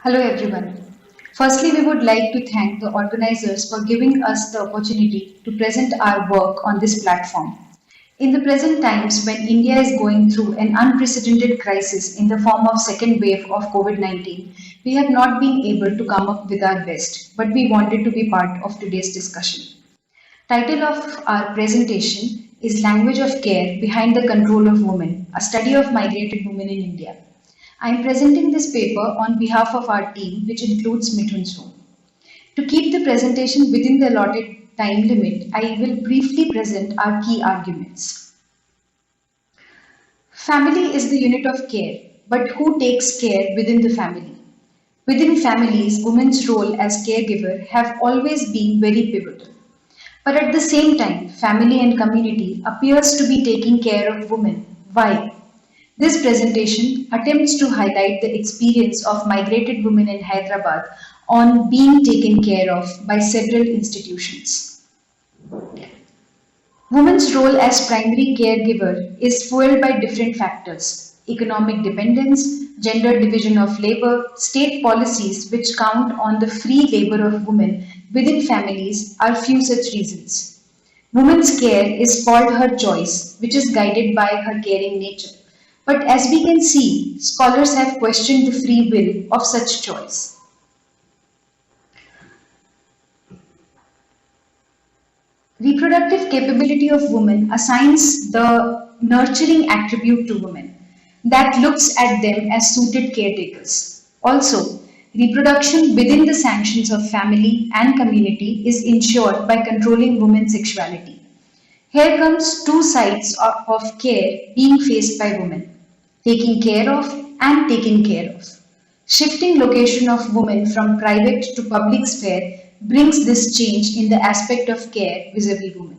Hello everyone. Firstly, we would like to thank the organizers for giving us the opportunity to present our work on this platform. In the present times, when India is going through an unprecedented crisis in the form of second wave of COVID-19, we have not been able to come up with our best, but we wanted to be part of today's discussion. Title of our presentation is Language of Care Behind the Control of Women, a study of migrated women in India. I am presenting this paper on behalf of our team, which includes Mithun Soom. To keep the presentation within the allotted time limit, I will briefly present our key arguments. Family is the unit of care, but who takes care within the family? Within families, women's role as caregiver have always been very pivotal. But at the same time, family and community appears to be taking care of women. Why? This presentation attempts to highlight the experience of migrated women in Hyderabad on being taken care of by several institutions. Women's role as primary caregiver is fueled by different factors: economic dependence, gender division of labor, state policies which count on the free labor of women within families are few such reasons. Women's care is called her choice, which is guided by her caring nature. But as we can see, scholars have questioned the free will of such choice. Reproductive capability of women assigns the nurturing attribute to women that looks at them as suited caretakers. Also, reproduction within the sanctions of family and community is ensured by controlling women's sexuality. Here comes two sides of care being faced by women: taking care of and taken care of. Shifting location of women from private to public sphere brings this change in the aspect of care vis-a-vis women.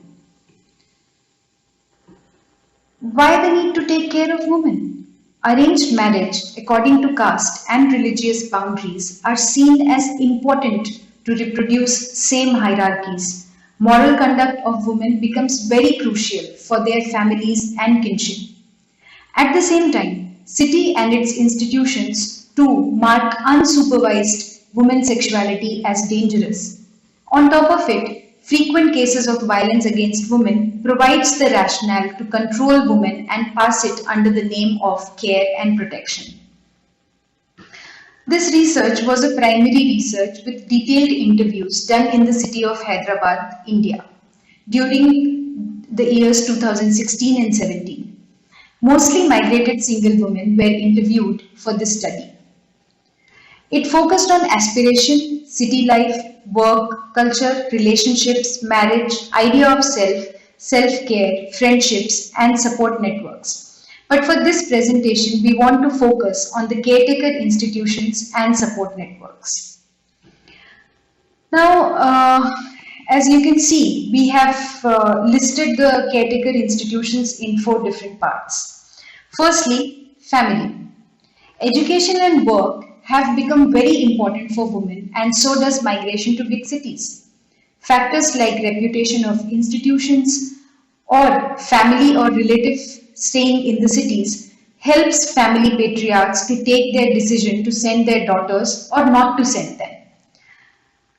Why the need to take care of women? Arranged marriage, according to caste and religious boundaries, are seen as important to reproduce same hierarchies. Moral conduct of women becomes very crucial for their families and kinship. At the same time, city and its institutions too mark unsupervised women's sexuality as dangerous. On top of it, frequent cases of violence against women provides the rationale to control women and pass it under the name of care and protection. This research was a primary research with detailed interviews done in the city of Hyderabad, India, during the years 2016 and 17. Mostly migrated single women were interviewed for this study. It focused on aspiration, city life, work, culture, relationships, marriage, idea of self, self-care, friendships, and support networks. But for this presentation, we want to focus on the caretaker institutions and support networks. Now, as you can see, we have listed the caretaker institutions in four different parts. Firstly, family. Education and work have become very important for women, and so does migration to big cities. Factors like reputation of institutions or family or relative staying in the cities helps family patriarchs to take their decision to send their daughters or not to send them.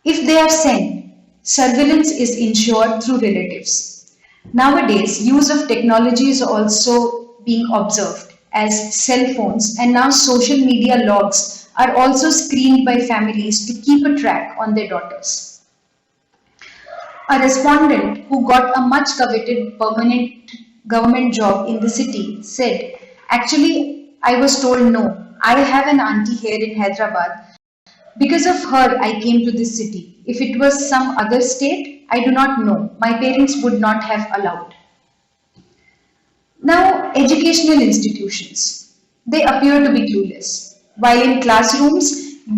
If they are sent, surveillance is ensured through relatives. Nowadays, use of technology is also being observed as cell phones, and now social media logs are also screened by families to keep a track on their daughters. A respondent who got a much coveted permanent government job in the city said, "Actually, I was told no. I have an auntie here in Hyderabad. Because of her, I came to this city. If it was some other state, I do not know. My parents would not have allowed." Now, educational institutions. They appear to be clueless. While in classrooms,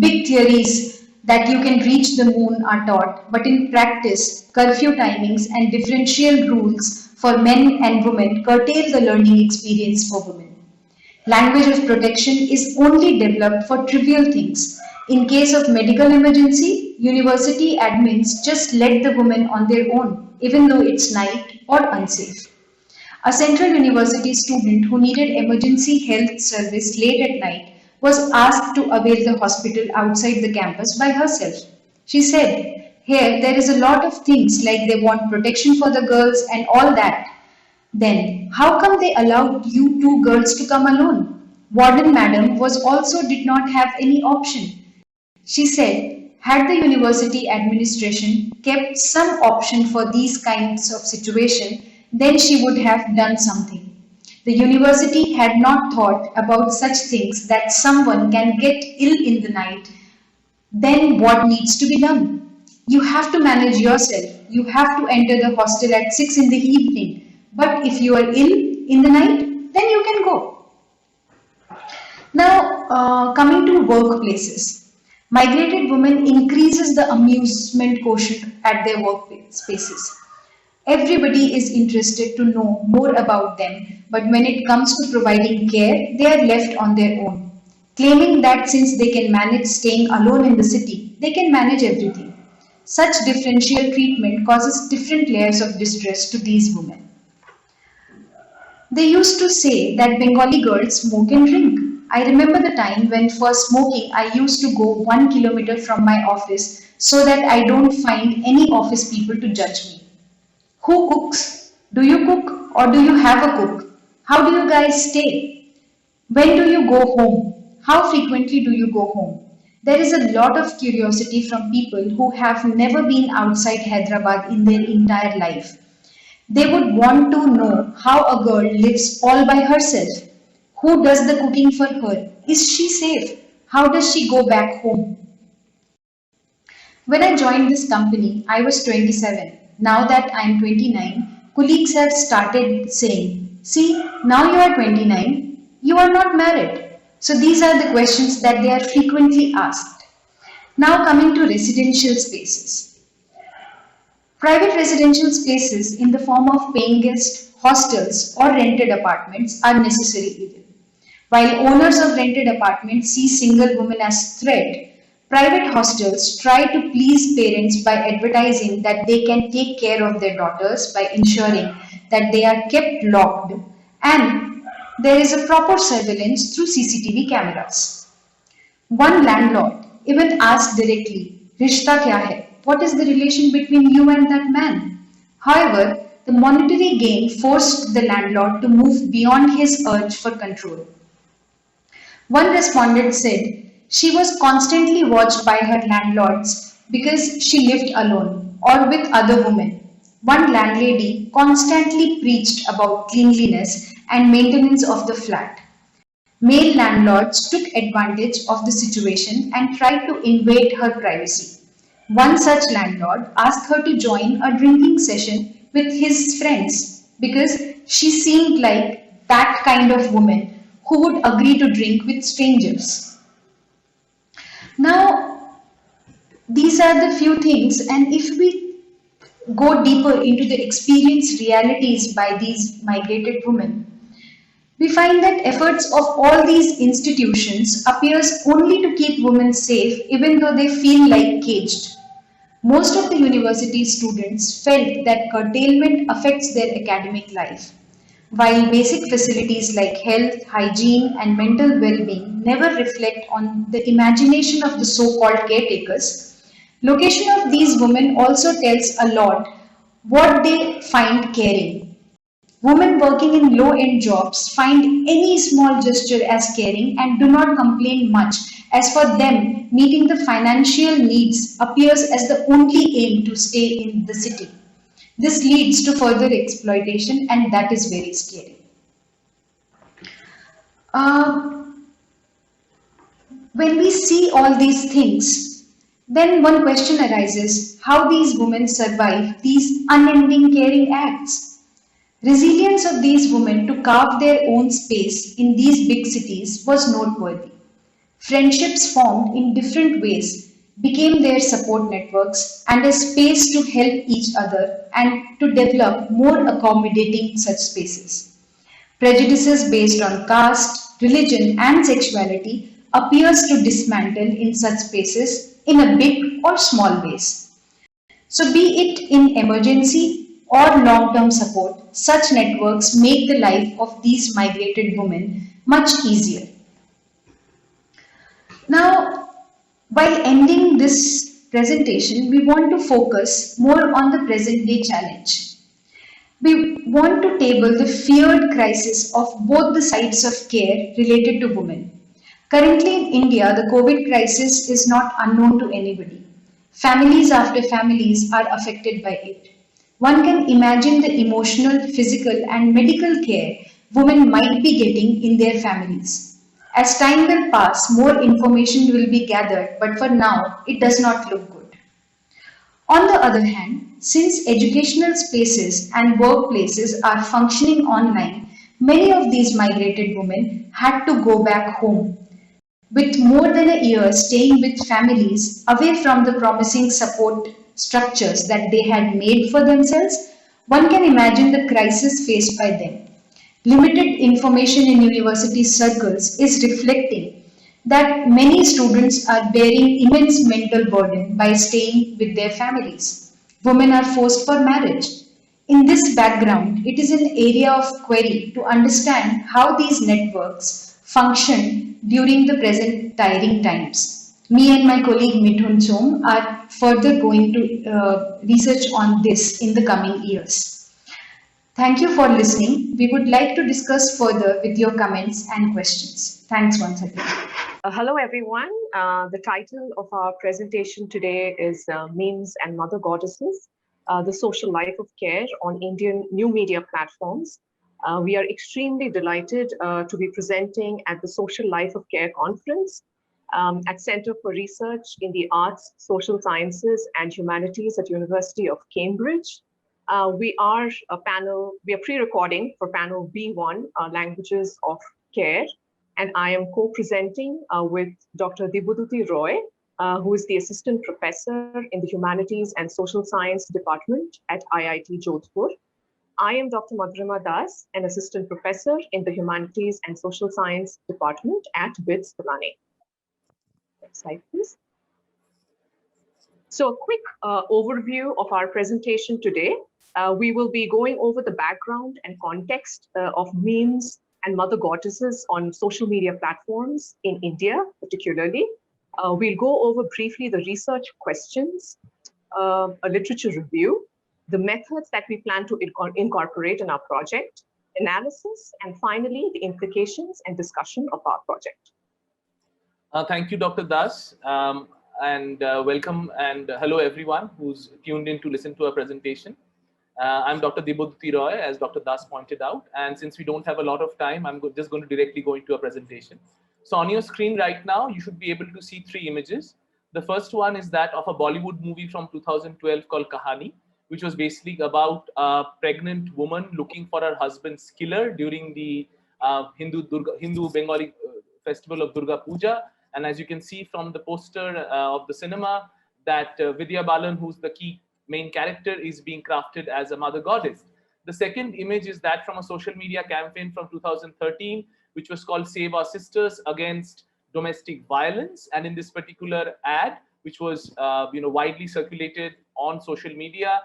big theories that you can reach the moon are taught, but in practice, curfew timings and differential rules for men and women curtail the learning experience for women. Language of protection is only developed for trivial things. In case of medical emergency, university admins just let the women on their own, even though it's night or unsafe. A Central University student who needed emergency health service late at night was asked to avail the hospital outside the campus by herself. She said, "Here there is a lot of things like they want protection for the girls and all that. Then, how come they allowed you two girls to come alone?" Warden Madam was also did not have any option. She said, had the university administration kept some option for these kinds of situation, then she would have done something. The university had not thought about such things that someone can get ill in the night. Then what needs to be done? You have to manage yourself. You have to enter the hostel at 6 in the evening. But if you are ill in the night, then you can go. Now, coming to workplaces. Migrated women increases the amusement quotient at their workspaces. Everybody is interested to know more about them, but when it comes to providing care, they are left on their own, claiming that since they can manage staying alone in the city, they can manage everything. Such differential treatment causes different layers of distress to these women. They used to say that Bengali girls smoke and drink. I remember the time when for smoking I used to go 1 kilometer from my office so that I don't find any office people to judge me. Who cooks? Do you cook or do you have a cook? How do you guys stay? When do you go home? How frequently do you go home? There is a lot of curiosity from people who have never been outside Hyderabad in their entire life. They would want to know how a girl lives all by herself. Who does the cooking for her? Is she safe? How does she go back home? When I joined this company, I was 27. Now that I am 29, colleagues have started saying, "See, now you are 29, you are not married." So these are the questions that they are frequently asked. Now coming to residential spaces. Private residential spaces in the form of paying guest hostels or rented apartments are necessary evil. While owners of rented apartments see single women as threat, private hostels try to please parents by advertising that they can take care of their daughters by ensuring that they are kept locked and there is a proper surveillance through CCTV cameras. One landlord even asked directly, "Rishta kya hai? What is the relation between you and that man?" However, the monetary gain forced the landlord to move beyond his urge for control. One respondent said she was constantly watched by her landlords because she lived alone or with other women. One landlady constantly preached about cleanliness and maintenance of the flat. Male landlords took advantage of the situation and tried to invade her privacy. One such landlord asked her to join a drinking session with his friends because she seemed like that kind of woman who would agree to drink with strangers. Now, these are the few things, and if we go deeper into the experienced realities by these migrated women, we find that efforts of all these institutions appears only to keep women safe even though they feel like caged. Most of the university students felt that curtailment affects their academic life. While basic facilities like health, hygiene, and mental well being never reflect on the imagination of the so called caretakers, location of these women also tells a lot what they find caring. Women working in low end jobs find any small gesture as caring and do not complain much, as for them, meeting the financial needs appears as the only aim to stay in the city. This leads to further exploitation, and that is very scary. Uh, when we see all these things, then one question arises how these women survive these unending caring acts. Resilience of these women to carve their own space in these big cities was noteworthy. Friendships formed in different ways became their support networks and a space to help each other and to develop more accommodating such spaces. Prejudices based on caste, religion, and sexuality appears to dismantle in such spaces in a big or small ways. So, be it in emergency or long term support, such networks make the life of these migrated women much easier. Now, while ending this presentation, we want to focus more on the present day challenge. We want to table the feared crisis of both the sides of care related to women. Currently in India, the COVID crisis is not unknown to anybody. Families after families are affected by it. One can imagine the emotional, physical, and medical care women might be getting in their families. As time will pass, more information will be gathered, but for now, it does not look good. On the other hand, since educational spaces and workplaces are functioning online, many of these migrated women had to go back home. With more than a year staying with families away from the promising support structures that they had made for themselves, one can imagine the crisis faced by them. Limited information in university circles is reflecting that many students are bearing immense mental burden by staying with their families. Women are forced for marriage. In this background, it is an area of query to understand how these networks function during the present tiring times. Me and my colleague Mithun Som are further going to research on this in the coming years. Thank you for listening. We would like to discuss further with your comments and questions. Thanks once again. Hello, everyone. The title of our presentation today is Memes and Mother Goddesses, the Social Life of Care on Indian New Media Platforms. We are extremely delighted to be presenting at the Social Life of Care Conference at Center for Research in the Arts, Social Sciences and Humanities at University of Cambridge. We are pre-recording for panel B1, Languages of Care, and I am co-presenting with Dr. Dibhuti Roy, who is the Assistant Professor in the Humanities and Social Science Department at IIT Jodhpur. I am Dr. Madhurima Das, an Assistant Professor in the Humanities and Social Science Department at BITS Pilani. Next slide, please. So a quick overview of our presentation today. We will be going over the background and context of memes and mother goddesses on social media platforms in India, particularly. We'll go over briefly the research questions, a literature review, the methods that we plan to incorporate in our project, analysis, and finally, the implications and discussion of our project. Thank you, Dr. Das, and welcome and hello everyone who's tuned in to listen to our presentation. I'm Dr. Dibhuti Roy, as Dr. Das pointed out, and since we don't have a lot of time, I'm just going to directly go into a presentation. So on your screen right now, you should be able to see three images. The first one is that of a Bollywood movie from 2012 called Kahani, which was basically about a pregnant woman looking for her husband's killer during the Hindu Bengali festival of Durga Puja. And as you can see from the poster of the cinema, that Vidya Balan, who's the key main character, is being crafted as a mother goddess. The second image is that from a social media campaign from 2013, which was called Save Our Sisters Against Domestic Violence. And in this particular ad, which was widely circulated on social media,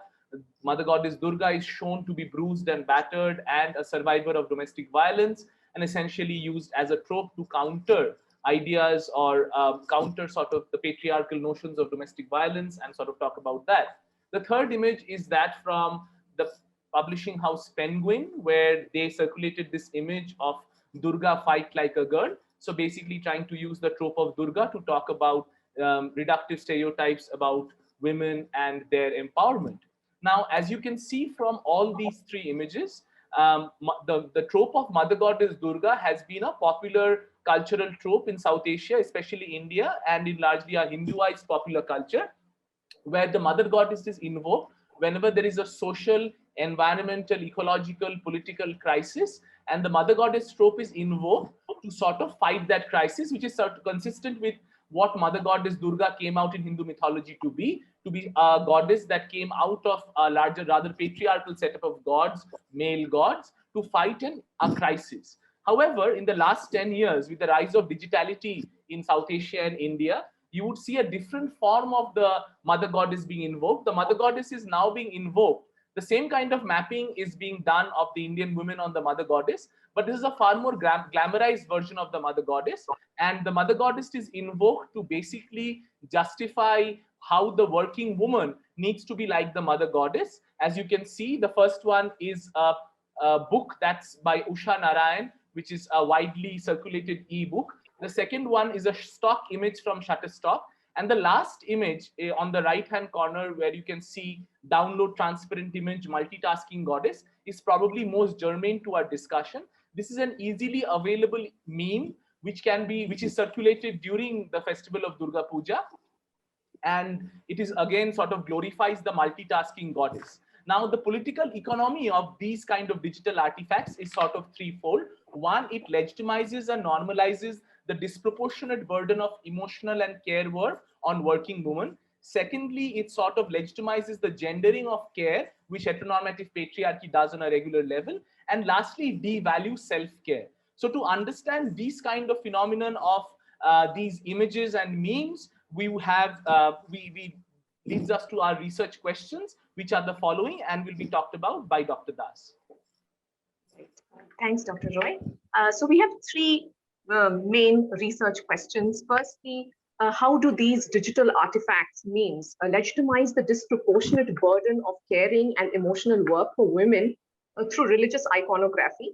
Mother Goddess Durga is shown to be bruised and battered and a survivor of domestic violence, and essentially used as a trope to counter ideas or counter sort of the patriarchal notions of domestic violence and sort of talk about that. The third image is that from the publishing house Penguin, where they circulated this image of Durga fight like a girl. So basically trying to use the trope of Durga to talk about reductive stereotypes about women and their empowerment. Now, as you can see from all these three images, the trope of Mother Goddess Durga has been a popular cultural trope in South Asia, especially India, and in largely a Hinduized popular culture, where the mother goddess is invoked whenever there is a social, environmental, ecological, political crisis, and the mother goddess trope is invoked to sort of fight that crisis, which is sort of consistent with what Mother Goddess Durga came out in Hindu mythology to be a goddess that came out of a larger, rather patriarchal setup of gods, male gods, to fight a crisis. However, in the last 10 years, with the rise of digitality in South Asia and India, you would see a different form of the mother goddess being invoked. The mother goddess is now being invoked The same kind of mapping is being done of the Indian women on the mother goddess, but this is a far more glamorized version of the mother goddess. And the mother goddess is invoked to basically justify how the working woman needs to be like the mother goddess. As you can see, the first one is a book that's by Usha Narayan, which is a widely circulated e-book. The second one is a stock image from Shutterstock. And the last image on the right-hand corner, where you can see download transparent image multitasking goddess, is probably most germane to our discussion. This is an easily available meme which is circulated during the festival of Durga Puja. And it is again sort of glorifies the multitasking goddess. Now, the political economy of these kind of digital artifacts is sort of threefold. One, it legitimizes and normalizes the disproportionate burden of emotional and care work on working women. Secondly, it sort of legitimizes the gendering of care, which heteronormative patriarchy does on a regular level. And lastly, devalues self-care. So to understand these kind of phenomenon of these images and memes, we have leads us to our research questions, which are the following and will be talked about by Dr. Das. Thanks, Dr. Roy. So we have three main research questions. Firstly, how do these digital artifacts, memes, legitimize the disproportionate burden of caring and emotional work for women through religious iconography?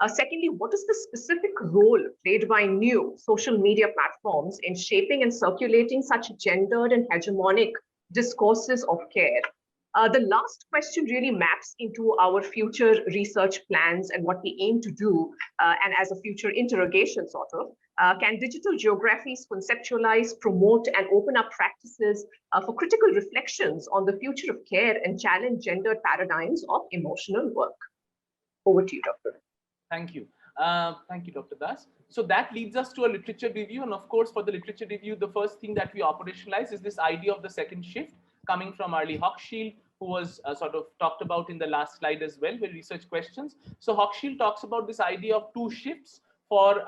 Secondly, what is the specific role played by new social media platforms in shaping and circulating such gendered and hegemonic discourses of care? The last question really maps into our future research plans and what we aim to do, and as a future interrogation sort of. Can digital geographies conceptualize, promote, and open up practices for critical reflections on the future of care and challenge gendered paradigms of emotional work? Over to you, Doctor. Thank you. Thank you, Dr. Das. So that leads us to a literature review. And of course, for the literature review, the first thing that we operationalize is this idea of the second shift coming from Arlie Hochschild, who was sort of talked about in the last slide as well with research questions. So Hochschild talks about this idea of two shifts for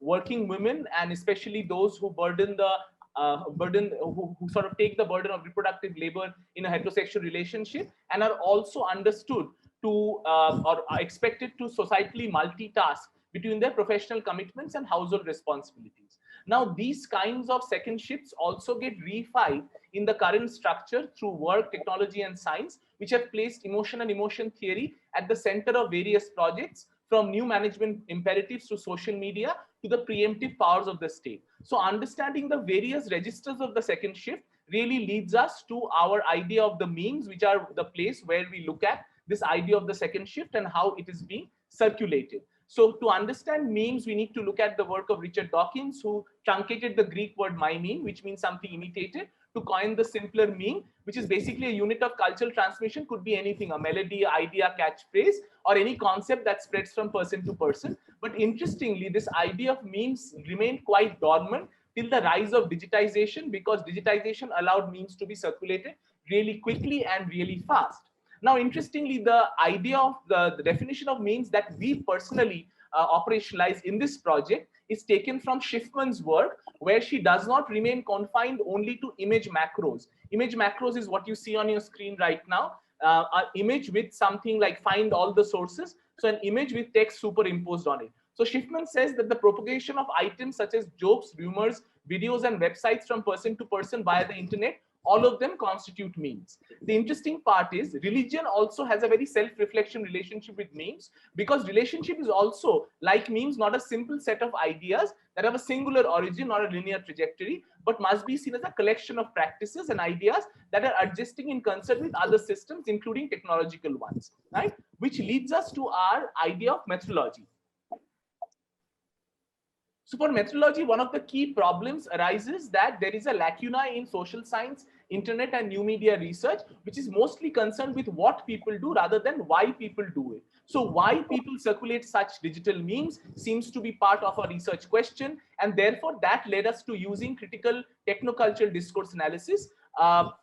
working women, and especially those who burden the who sort of take the burden of reproductive labor in a heterosexual relationship and are also understood to or are expected to societally multitask between their professional commitments and household responsibilities. Now, these kinds of second shifts also get reified in the current structure through work, technology, and science, which have placed emotion and emotion theory at the center of various projects, from new management imperatives to social media to the preemptive powers of the state. So understanding the various registers of the second shift really leads us to our idea of the memes, which are the place where we look at this idea of the second shift and how it is being circulated. So to understand memes, we need to look at the work of Richard Dawkins, who truncated the Greek word mime, which means something imitated, to coin the simpler meme, which is basically a unit of cultural transmission, could be anything, a melody, idea, catchphrase, or any concept that spreads from person to person. But interestingly, this idea of memes remained quite dormant till the rise of digitization, because digitization allowed memes to be circulated really quickly and really fast. Now, interestingly, the idea of the definition of memes that we personally operationalize in this project is taken from Schiffman's work, where she does not remain confined only to image macros. Image macros is what you see on your screen right now, an image with something like find all the sources. So an image with text superimposed on it. So Schiffman says that the propagation of items such as jokes, rumors, videos, and websites from person to person via the internet, all of them constitute memes. The interesting part is religion also has a very self-reflection relationship with memes, because relationship is also, like memes, not a simple set of ideas that have a singular origin or a linear trajectory, but must be seen as a collection of practices and ideas that are adjusting in concert with other systems, including technological ones, right? Which leads us to our idea of methodology. So for methodology, one of the key problems arises that there is a lacuna in social science, internet, and new media research, which is mostly concerned with what people do rather than why people do it. So why people circulate such digital memes seems to be part of our research question. And therefore, that led us to using critical technocultural discourse analysis,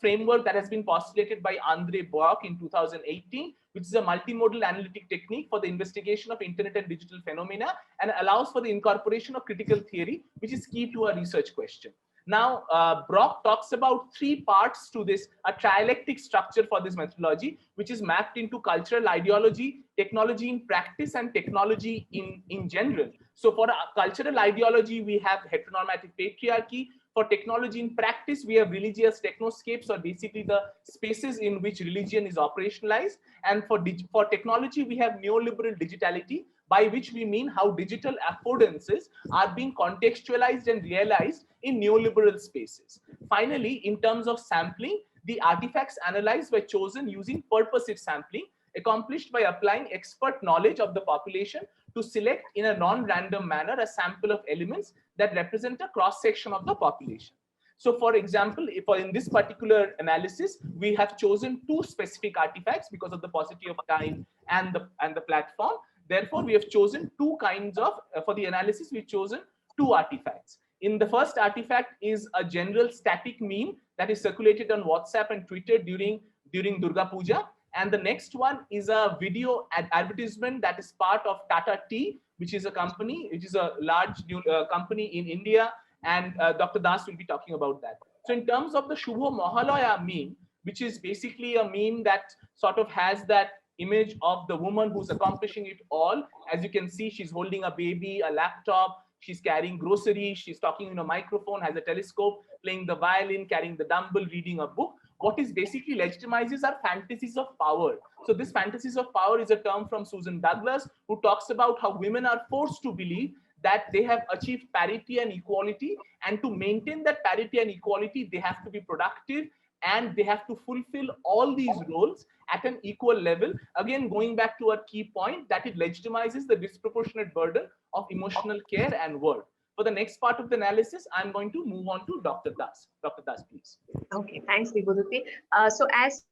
framework that has been postulated by Andre Bock in 2018, which is a multimodal analytic technique for the investigation of internet and digital phenomena, and allows for the incorporation of critical theory, which is key to our research question. Now, Brock talks about three parts to this, a trialectic structure for this methodology, which is mapped into cultural ideology, technology in practice, and technology in general. So for cultural ideology, we have heteronormative patriarchy. For technology in practice, we have religious technoscapes, or basically the spaces in which religion is operationalized. And for technology, we have neoliberal digitality, by which we mean how digital affordances are being contextualized and realized in neoliberal spaces. Finally, in terms of sampling, the artifacts analyzed were chosen using purposive sampling, accomplished by applying expert knowledge of the population to select in a non-random manner a sample of elements that represent a cross-section of the population. So for example, if in this particular analysis, we have chosen two specific artifacts because of the paucity of time and the platform. Therefore, we have chosen two kinds of, for the analysis, we've chosen two artifacts. In the first artifact is a general static meme that is circulated on WhatsApp and Twitter during Durga Puja. And the next one is a video advertisement that is part of Tata Tea, which is a company, which is a large company in India. And Dr. Das will be talking about that. So in terms of the Shubho Mahalaya meme, which is basically a meme that sort of has that image of the woman who's accomplishing it all. As you can see, she's holding a baby, a laptop, she's carrying groceries, she's talking in a microphone, has a telescope, playing the violin, carrying the dumbbell, reading a book. What is basically legitimizes are fantasies of power. So this fantasies of power is a term from Susan Douglas, who talks about how women are forced to believe that they have achieved parity and equality, and to maintain that parity and equality, they have to be productive and they have to fulfill all these roles at an equal level. Again, going back to our key point, that it legitimizes the disproportionate burden of emotional care and work. For the next part of the analysis, I'm going to move on to Dr. Das. Dr. Das, please. Okay, thanks, Dibhuduti. So as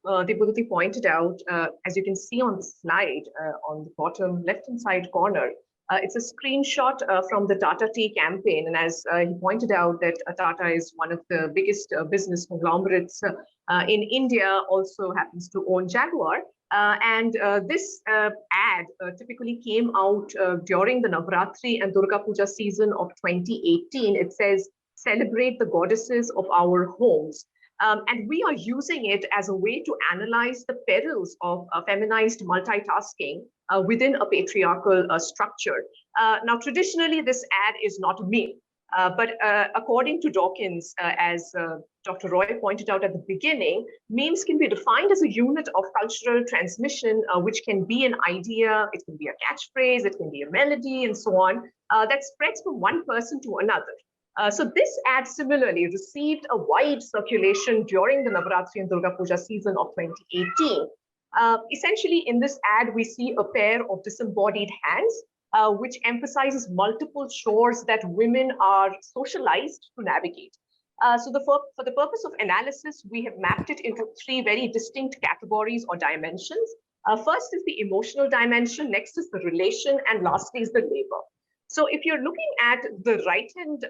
Dibhuduti pointed out, as you can see on the slide on the bottom left-hand side corner, it's a screenshot from the Tata Tea campaign. And as he pointed out that Tata is one of the biggest business conglomerates in India, also happens to own Jaguar. This ad typically came out during the Navratri and Durga Puja season of 2018. It says, "Celebrate the goddesses of our homes." And we are using it as a way to analyze the perils of feminized multitasking within a patriarchal structure. Now, traditionally, this ad is not a meme. But according to Dawkins, as Dr. Roy pointed out at the beginning, memes can be defined as a unit of cultural transmission, which can be an idea, it can be a catchphrase, it can be a melody, and so on, that spreads from one person to another. So this ad similarly received a wide circulation during the Navratri and Durga Puja season of 2018. Essentially, in this ad, we see a pair of disembodied hands, which emphasizes multiple chores that women are socialized to navigate. So for the purpose of analysis, we have mapped it into three very distinct categories or dimensions. First is the emotional dimension, next is the relation, and lastly is the labor. So if you're looking at the right-hand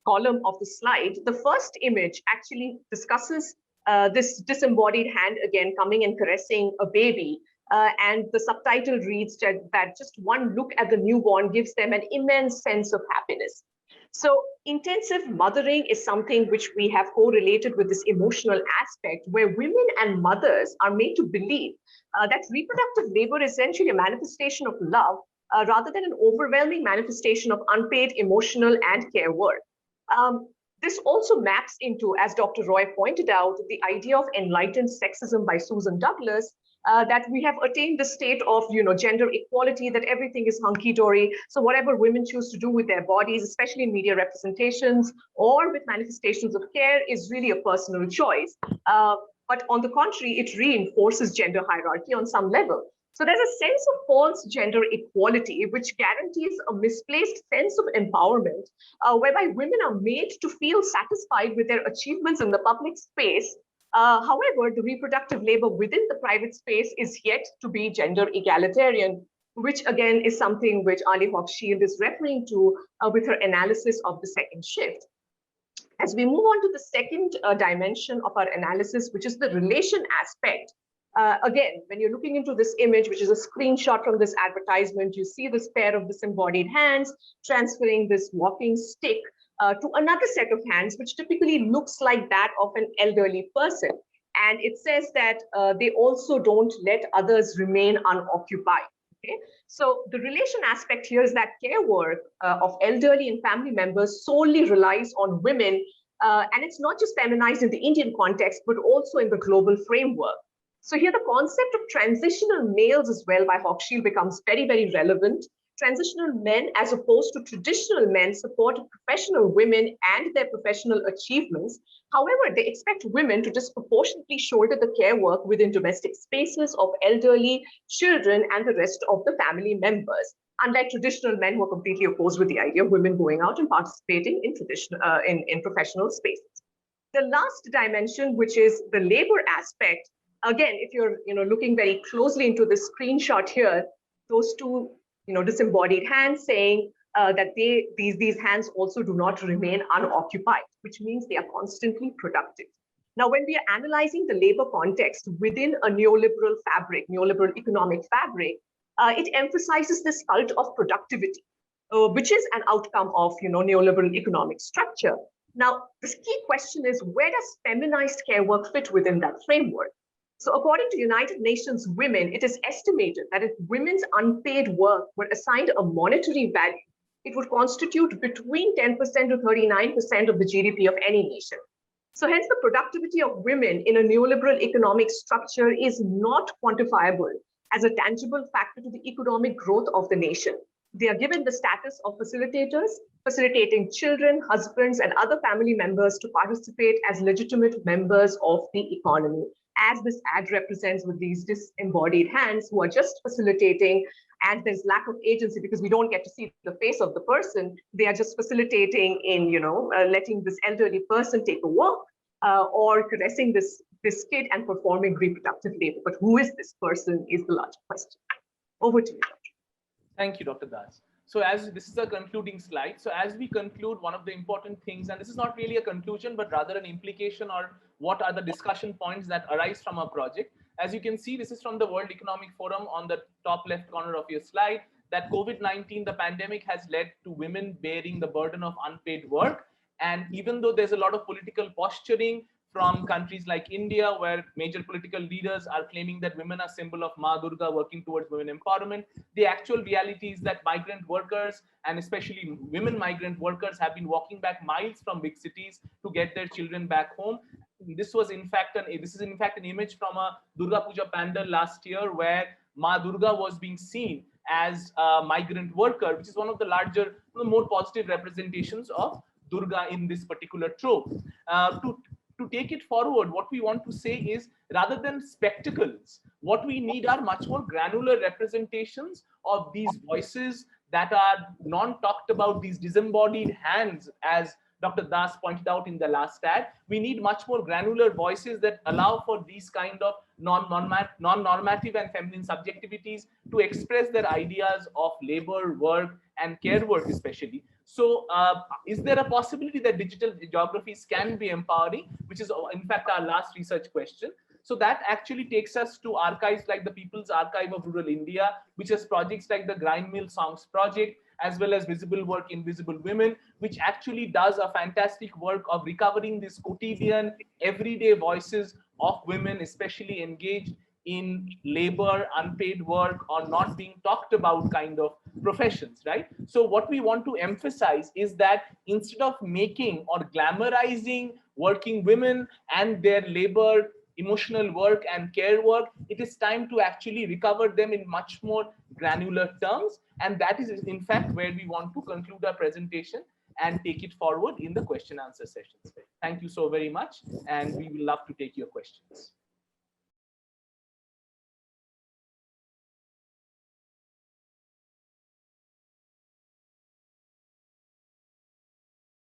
column of the slide, the first image actually discusses this disembodied hand again coming and caressing a baby. And the subtitle reads that just one look at the newborn gives them an immense sense of happiness. So intensive mothering is something which we have correlated with this emotional aspect, where women and mothers are made to believe that reproductive labor is essentially a manifestation of love rather than an overwhelming manifestation of unpaid emotional and care work. This also maps into, as Dr. Roy pointed out, the idea of enlightened sexism by Susan Douglas, that we have attained the state of gender equality, that everything is hunky-dory. So whatever women choose to do with their bodies, especially in media representations or with manifestations of care, is really a personal choice. But on the contrary, it reinforces gender hierarchy on some level. So there's a sense of false gender equality, which guarantees a misplaced sense of empowerment, whereby women are made to feel satisfied with their achievements in the public space. However, the reproductive labor within the private space is yet to be gender egalitarian, which again is something which Ali Hochschild is referring to with her analysis of the second shift. As we move on to the second dimension of our analysis, which is the relation aspect, again, when you're looking into this image, which is a screenshot from this advertisement, you see this pair of disembodied hands transferring this walking stick to another set of hands, which typically looks like that of an elderly person. And it says that they also don't let others remain unoccupied. Okay? So the relation aspect here is that care work of elderly and family members solely relies on women, and it's not just feminized in the Indian context, but also in the global framework. So here the concept of transitional males as well by Hochschild becomes very, very relevant. Transitional men, as opposed to traditional men, support professional women and their professional achievements. However, they expect women to disproportionately shoulder the care work within domestic spaces of elderly, children, and the rest of the family members. Unlike traditional men who are completely opposed with the idea of women going out and participating in in professional spaces. The last dimension, which is the labor aspect, again, if you're looking very closely into this screenshot here, those two disembodied hands saying that these hands also do not remain unoccupied, which means they are constantly productive. Now, when we are analyzing the labor context within a neoliberal fabric, neoliberal economic fabric, it emphasizes this cult of productivity, which is an outcome of neoliberal economic structure. Now, the key question is, where does feminized care work fit within that framework? So according to United Nations Women, it is estimated that if women's unpaid work were assigned a monetary value, it would constitute between 10% to 39% of the GDP of any nation. So hence the productivity of women in a neoliberal economic structure is not quantifiable as a tangible factor to the economic growth of the nation. They are given the status of facilitators, facilitating children, husbands, and other family members to participate as legitimate members of the economy, as this ad represents with these disembodied hands who are just facilitating, and there's lack of agency because we don't get to see the face of the person. They are just facilitating in, letting this elderly person take a walk or caressing this kid and performing reproductive labor. But who is this person is the larger question. Over to you, Dr. Thank you, Dr. Das. So as this is a concluding slide, so as we conclude, one of the important things, and this is not really a conclusion, but rather an implication or what are the discussion points that arise from our project. As you can see, this is from the World Economic Forum on the top left corner of your slide, that COVID-19, the pandemic, has led to women bearing the burden of unpaid work. And even though there's a lot of political posturing from countries like India, where major political leaders are claiming that women are symbol of Ma Durga working towards women empowerment, the actual reality is that migrant workers, and especially women migrant workers, have been walking back miles from big cities to get their children back home. This is in fact an image from a Durga Puja pandal last year, where Ma Durga was being seen as a migrant worker, which is one of the larger, more positive representations of Durga in this particular trope. To take it forward, what we want to say is, rather than spectacles, what we need are much more granular representations of these voices that are non-talked about, these disembodied hands, as Dr. Das pointed out in the last ad. We need much more granular voices that allow for these kind of non-normative and feminine subjectivities to express their ideas of labor, work, and care work especially. So is there a possibility that digital geographies can be empowering, which is in fact our last research question. So that actually takes us to archives like the People's Archive of Rural India, which has projects like the Grind Mill Songs Project, as well as Visible Work, Invisible Women, which actually does a fantastic work of recovering these quotidian, everyday voices of women, especially engaged in labor, unpaid work, or not being talked about kind of professions, right? So what we want to emphasize is that instead of making or glamorizing working women and their labor, emotional work, and care work, it is time to actually recover them in much more granular terms. And that is in fact where we want to conclude our presentation and take it forward in the question answer sessions. Thank you so very much, and we will love to take your questions.